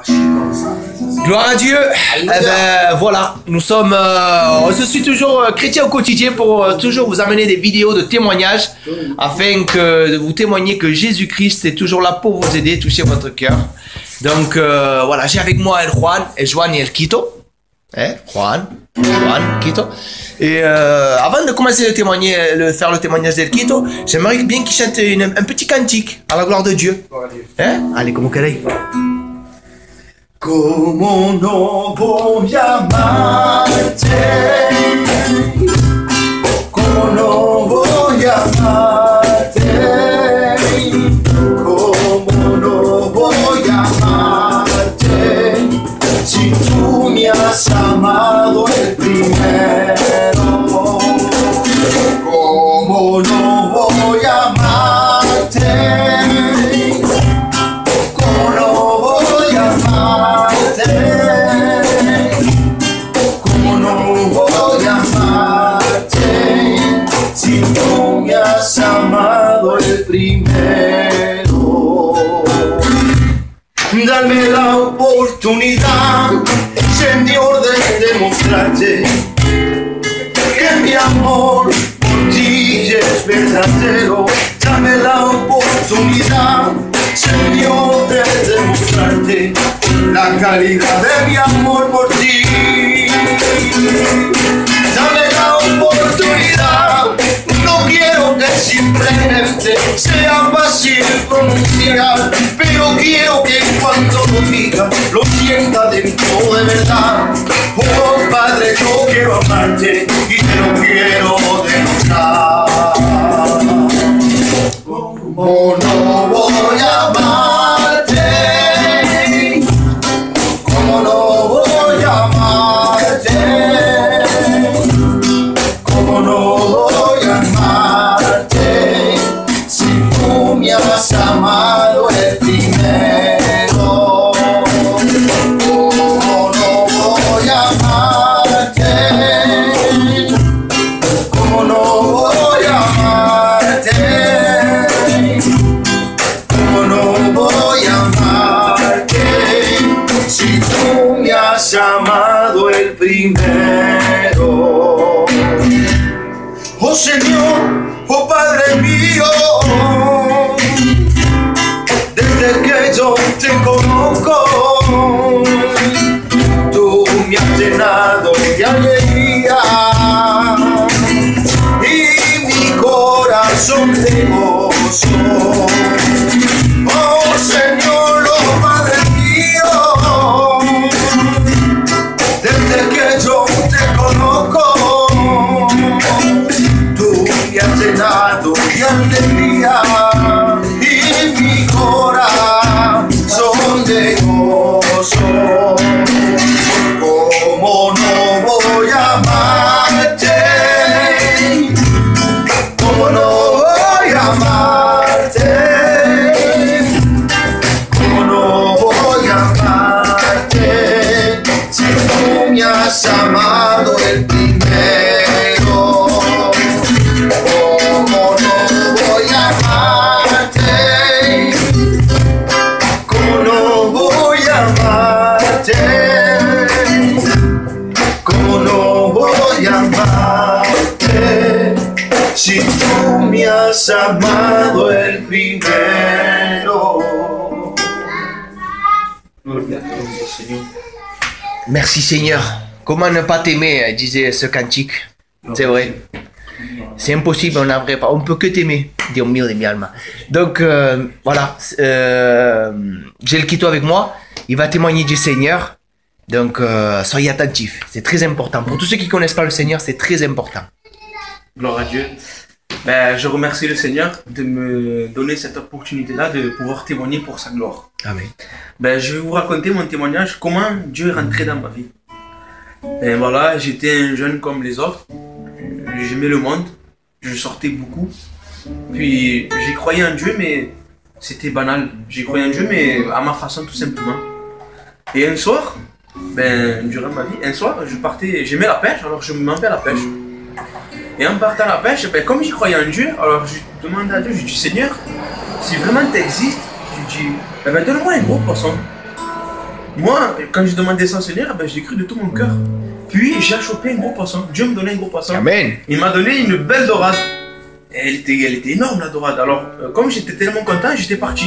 Gloire à Dieu. Eh ben voilà, nous sommes, je suis toujours chrétien au quotidien pour toujours vous amener des vidéos de témoignages afin que de vous témoigner que Jésus-Christ est toujours là pour vous aider, toucher votre cœur. Donc voilà, j'ai avec moi El Juan, El Juan et El Quito. Juan, Quito. Et avant de commencer faire le témoignage d'El Quito, j'aimerais bien qu'il chante un petit cantique à la gloire de Dieu. Allez, como queréis. ¿Cómo no voy a amarte? ¿Cómo no voy a amarte? ¿Cómo no voy a amarte? Si tú me has amado el primero. ¿Cómo no voy a amarte? ¿Cómo no voy a amarte? ¿Cómo no voy a amarte? Si tú me has amado el primero. Dame la oportunidad, Señor, de demostrarte que mi amor por ti es verdadero. Dame la oportunidad, Señor, de demostrarte la calidad de mi amor por ti. Dame la oportunidad, no quiero que simplemente sea fácil pronunciar, pero quiero que cuando lo diga lo sienta dentro de verdad. Oh Padre, yo quiero amarte y te lo quiero demostrar. ¿Cómo no voy a amarte? ¿Cómo no voy a amarte? ¿Cómo no voy a amarte? Si tú me has amado el primero. ¿Cómo no voy a amarte? ¿Cómo no voy a amarte? ¿Cómo no voy a amarte? Si tú me has amado el primero. Oh Señor, oh Padre mío, desde que yo te conozco, tú me has llenado de alegría y mi corazón de gozo. Oh Señor, oh Padre mío, desde que yo te conozco, tú me has llenado de alegría y mi corazón de gozo. ¿Cómo no voy a amarte? ¿Cómo no voy a amarte? ¿Cómo no voy a amarte? Si tú me has amado el primero. ¿Cómo no voy a amarte? ¿Cómo no voy a amarte? ¿Cómo no voy a amarte? Si tú me has amado el primero. Gloria a Dios, Señor. Merci Seigneur. Comment ne pas t'aimer, disait ce cantique. C'est vrai. C'est impossible, on peut que t'aimer. Dios mío de mi alma. Donc voilà, j'ai le Quito avec moi. Il va témoigner du Seigneur. Donc soyez attentifs. C'est très important. Pour tous ceux qui ne connaissent pas le Seigneur, c'est très important. Gloire à Dieu. Ben, je remercie le Seigneur de me donner cette opportunité-là de pouvoir témoigner pour sa gloire. Amen. Ben, je vais vous raconter mon témoignage, comment Dieu est rentré dans ma vie. Ben voilà, j'étais un jeune comme les autres. J'aimais le monde. Je sortais beaucoup. Puis j'y croyais en Dieu, mais c'était banal. J'y croyais en Dieu, mais à ma façon tout simplement. Et un soir, ben, durant ma vie, un soir, j'aimais la pêche, alors je me mettais à la pêche. Et en partant à la pêche, ben, comme j'y croyais en Dieu, alors je demandais à Dieu, je dis Seigneur, si vraiment tu existes, je dis, ben, donne-moi un gros poisson. Moi, quand j'ai demandé ça au Seigneur, ben, je l'ai cru de tout mon cœur. Puis j'ai chopé un gros poisson. Dieu me donnait un gros poisson. Amen. Il m'a donné une belle dorade. Elle était énorme la dorade. Alors, comme j'étais tellement content, j'étais parti.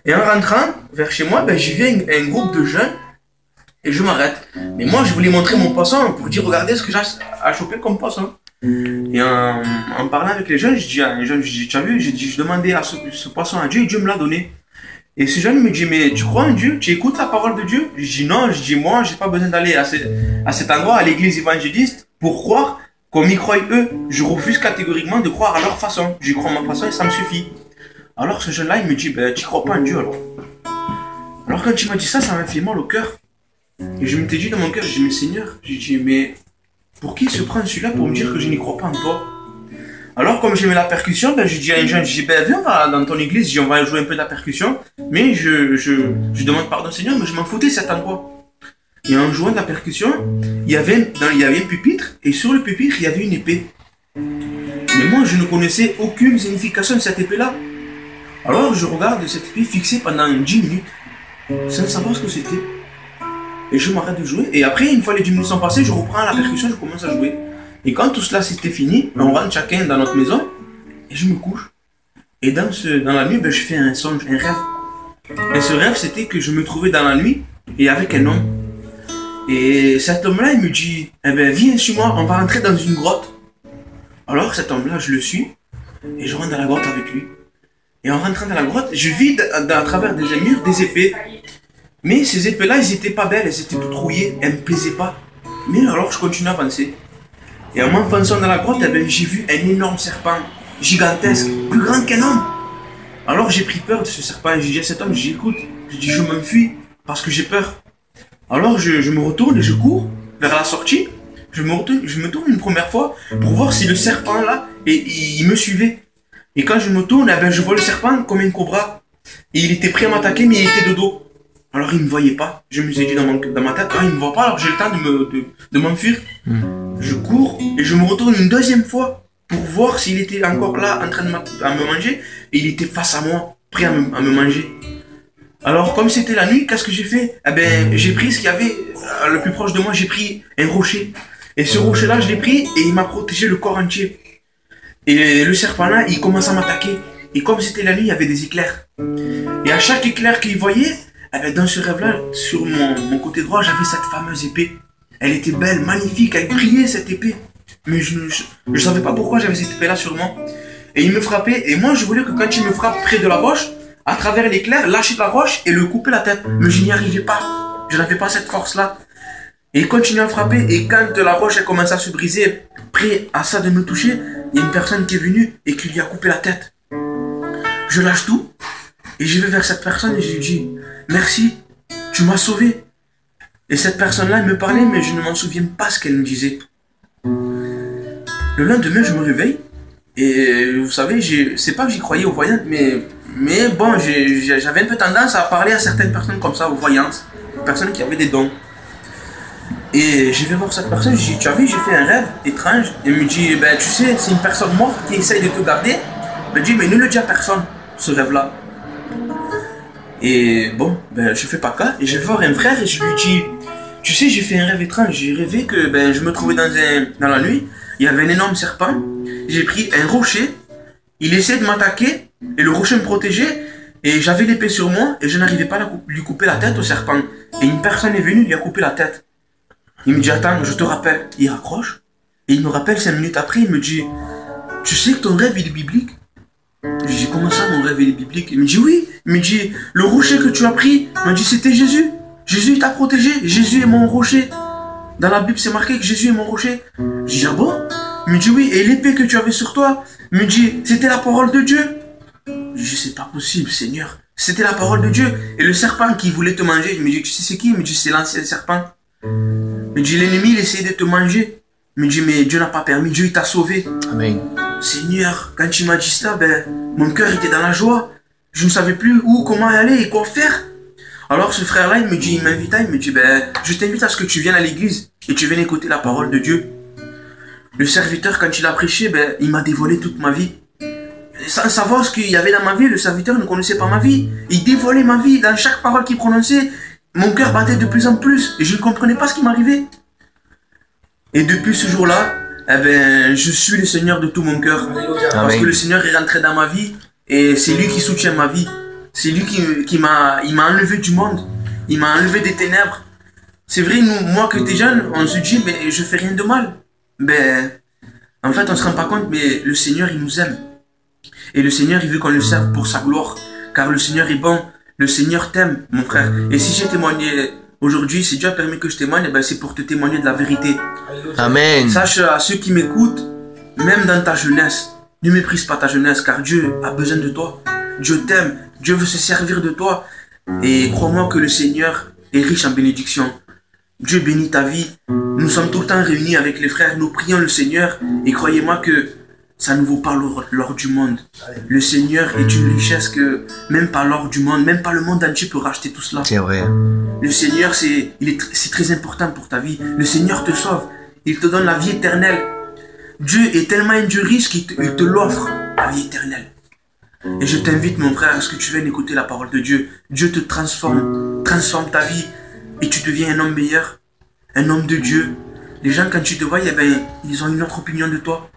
Et en rentrant vers chez moi, ben, j'y vais un groupe de jeunes et je m'arrête. Mais moi, je voulais montrer mon poisson pour dire regardez ce que j'ai à choper comme poisson. Et en parlant avec les jeunes, je dis à un jeune, tu as vu, je demandais à ce poisson à Dieu et Dieu me l'a donné. Et ce jeune me dit, mais tu crois en Dieu? Tu écoutes la parole de Dieu? Je dis non, je dis moi, j'ai pas besoin d'aller à cet endroit, à l'église évangéliste, pour croire comme ils croient eux. Je refuse catégoriquement de croire à leur façon. Je crois à ma façon et ça me suffit. Alors ce jeune-là, il me dit, ben tu crois pas en Dieu alors? Alors quand il m'a dit ça, ça m'a fait mal au cœur. Et je m'étais dit dans mon cœur, je dis, mais Seigneur, je dis, mais pour qui se prend celui-là pour me dire que je n'y crois pas en toi? Alors, comme j'aimais la percussion, ben, je dis à un jeune, je dis, ben, viens, on va dans ton église, je dis, on va jouer un peu de la percussion. Mais je demande pardon, Seigneur, mais je m'en foutais cet endroit. Et en jouant de la percussion, il y avait un pupitre, et sur le pupitre, il y avait une épée. Mais moi, je ne connaissais aucune signification de cette épée-là. Alors, je regarde cette épée fixée pendant 10 minutes, sans savoir ce que c'était. Et je m'arrête de jouer. Et après, une fois les 10 minutes sont passées, je reprends la percussion, je commence à jouer. Et quand tout cela c'était fini, on rentre chacun dans notre maison et je me couche. Et dans la nuit, ben, je fais un songe, un rêve. Et ce rêve, c'était que je me trouvais dans la nuit et avec un homme. Et cet homme-là, il me dit, eh ben, viens sur moi, on va rentrer dans une grotte. Alors cet homme-là, je le suis et je rentre dans la grotte avec lui. Et en rentrant dans la grotte, je vis à travers des murs des épées. Mais ces épées-là, elles n'étaient pas belles, elles étaient toutes rouillées, elles ne me plaisaient pas. Mais alors, je continue à avancer. Et en m'enfonçant dans la grotte, eh ben, j'ai vu un énorme serpent, gigantesque, plus grand qu'un homme. Alors j'ai pris peur de ce serpent et j'ai dit à cet homme, j'ai dit écoute, je m'enfuis parce que j'ai peur. Alors je me retourne et je cours vers la sortie. Je me tourne une première fois pour voir si le serpent là, il me suivait. Et quand je me tourne, eh ben, je vois le serpent comme un cobra. Et il était prêt à m'attaquer mais il était de dos. Alors il ne me voyait pas. Je me suis dit dans ma tête, ah, il ne me voit pas, alors j'ai le temps de m'enfuir. Je cours et je me retourne une deuxième fois pour voir s'il était encore là en train de me manger. Et il était face à moi, prêt à me manger. Alors comme c'était la nuit, qu'est-ce que j'ai fait? Eh ben, j'ai pris ce qu'il y avait le plus proche de moi, j'ai pris un rocher. Et ce rocher-là, je l'ai pris et il m'a protégé le corps entier. Et le serpent là, il commence à m'attaquer. Et comme c'était la nuit, il y avait des éclairs. Et à chaque éclair qu'il voyait, eh ben, dans ce rêve-là, sur mon côté droit, j'avais cette fameuse épée. Elle était belle, magnifique, elle brillait cette épée. Mais je ne savais pas pourquoi j'avais cette épée-là sur moi. Et il me frappait, et moi je voulais que quand il me frappe près de la roche, à travers l'éclair, lâcher la roche et le couper la tête. Mais je n'y arrivais pas. Je n'avais pas cette force-là. Et il continuait à frapper, et quand la roche a commencé à se briser, près à ça de me toucher, il y a une personne qui est venue et qui lui a coupé la tête. Je lâche tout, et je vais vers cette personne et je lui dis « Merci, tu m'as sauvé ». Et cette personne-là, elle me parlait, mais je ne m'en souviens pas ce qu'elle me disait. Le lendemain, je me réveille, et vous savez, c'est pas que j'y croyais aux voyances, mais bon, j'avais un peu tendance à parler à certaines personnes comme ça, aux voyances, personnes qui avaient des dons. Et je vais voir cette personne, je dis, tu as vu, j'ai fait un rêve étrange. Elle me dit, ben tu sais, c'est une personne morte qui essaye de te garder. Elle me dit, mais ne le dis à personne, ce rêve-là. Et bon, ben je fais pas cas, et je vais voir un frère et je lui dis, tu sais, j'ai fait un rêve étrange, j'ai rêvé que ben, je me trouvais dans la nuit, il y avait un énorme serpent, j'ai pris un rocher, il essayait de m'attaquer, et le rocher me protégeait, et j'avais l'épée sur moi, et je n'arrivais pas à lui couper la tête au serpent. Et une personne est venue lui a coupé la tête. Il me dit, attends, je te rappelle. Il raccroche, et il me rappelle 5 minutes après, il me dit, tu sais que ton rêve il est biblique? Je dis, comment ça mon rêve il est biblique? Il me dit, oui. Il me dit, le rocher que tu as pris, il m'a dit, c'était Jésus. Jésus t'a protégé, Jésus est mon rocher. Dans la Bible c'est marqué que Jésus est mon rocher. Je dis, ah bon? Il me dit, oui, et l'épée que tu avais sur toi, il me dit, c'était la parole de Dieu. Je dis, c'est pas possible Seigneur, c'était la parole de Dieu. Et le serpent qui voulait te manger, il me dit, tu sais c'est qui? Il me dit, c'est l'ancien serpent. Il me dit, l'ennemi il essayait de te manger. Il me dit, mais Dieu n'a pas permis, Dieu il t'a sauvé. Amen. Seigneur, quand il m'a dit ça, ben, mon cœur était dans la joie. Je ne savais plus où, comment aller et quoi faire. Alors ce frère-là, il me dit, il m'invita, il me dit, ben, je t'invite à ce que tu viennes à l'église et tu viennes écouter la parole de Dieu. Le serviteur, quand il a prêché, ben, il m'a dévoilé toute ma vie. Sans savoir ce qu'il y avait dans ma vie, le serviteur ne connaissait pas ma vie. Il dévoilait ma vie. Dans chaque parole qu'il prononçait, mon cœur battait de plus en plus et je ne comprenais pas ce qui m'arrivait. Et depuis ce jour-là, eh ben, je suis le Seigneur de tout mon cœur. Parce que le Seigneur est rentré dans ma vie et c'est lui qui soutient ma vie. C'est lui qui m'a enlevé du monde. Il m'a enlevé des ténèbres. C'est vrai, moi que t'es jeune, on se dit, mais je fais rien de mal. Ben, en fait, on se rend pas compte, mais le Seigneur, il nous aime. Et le Seigneur, il veut qu'on le serve pour sa gloire. Car le Seigneur est bon. Le Seigneur t'aime, mon frère. Et si j'ai témoigné aujourd'hui, si Dieu a permis que je témoigne, ben c'est pour te témoigner de la vérité. Amen. Sache à ceux qui m'écoutent, même dans ta jeunesse, ne méprise pas ta jeunesse, car Dieu a besoin de toi. Dieu t'aime, Dieu veut se servir de toi. Et crois-moi que le Seigneur est riche en bénédictions. Dieu bénit ta vie. Nous sommes tout le temps réunis avec les frères, nous prions le Seigneur. Et croyez-moi que ça ne vaut pas l'or du monde. Le Seigneur est une richesse que même pas l'or du monde, même pas le monde entier peut racheter tout cela. C'est vrai. Le Seigneur, c'est très important pour ta vie. Le Seigneur te sauve. Il te donne la vie éternelle. Dieu est tellement un Dieu riche qu'il te l'offre, la vie éternelle. Et je t'invite, mon frère, à ce que tu viennes écouter la parole de Dieu. Dieu te transforme ta vie et tu deviens un homme meilleur, un homme de Dieu. Les gens, quand tu te vois, eh ben, ils ont une autre opinion de toi.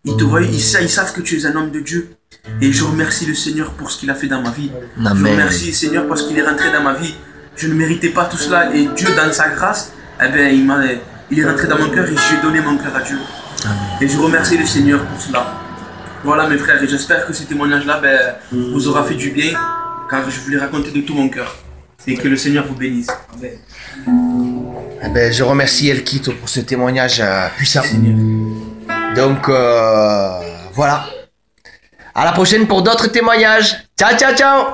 Ils te voient, ils savent que tu es un homme de Dieu. Et je remercie le Seigneur pour ce qu'il a fait dans ma vie. Amen. Je remercie le Seigneur parce qu'il est rentré dans ma vie. Je ne méritais pas tout cela. Et Dieu, dans sa grâce, eh ben, il est rentré dans mon cœur et j'ai donné mon cœur à Dieu. Amen. Et je remercie le Seigneur pour cela. Voilà mes frères, et j'espère que ce témoignage-là vous aura fait du bien, car je voulais raconter de tout mon cœur. Et que le Seigneur vous bénisse. Amen. Je remercie El Quito pour ce témoignage puissant. Donc voilà. À la prochaine pour d'autres témoignages. Ciao, ciao, ciao.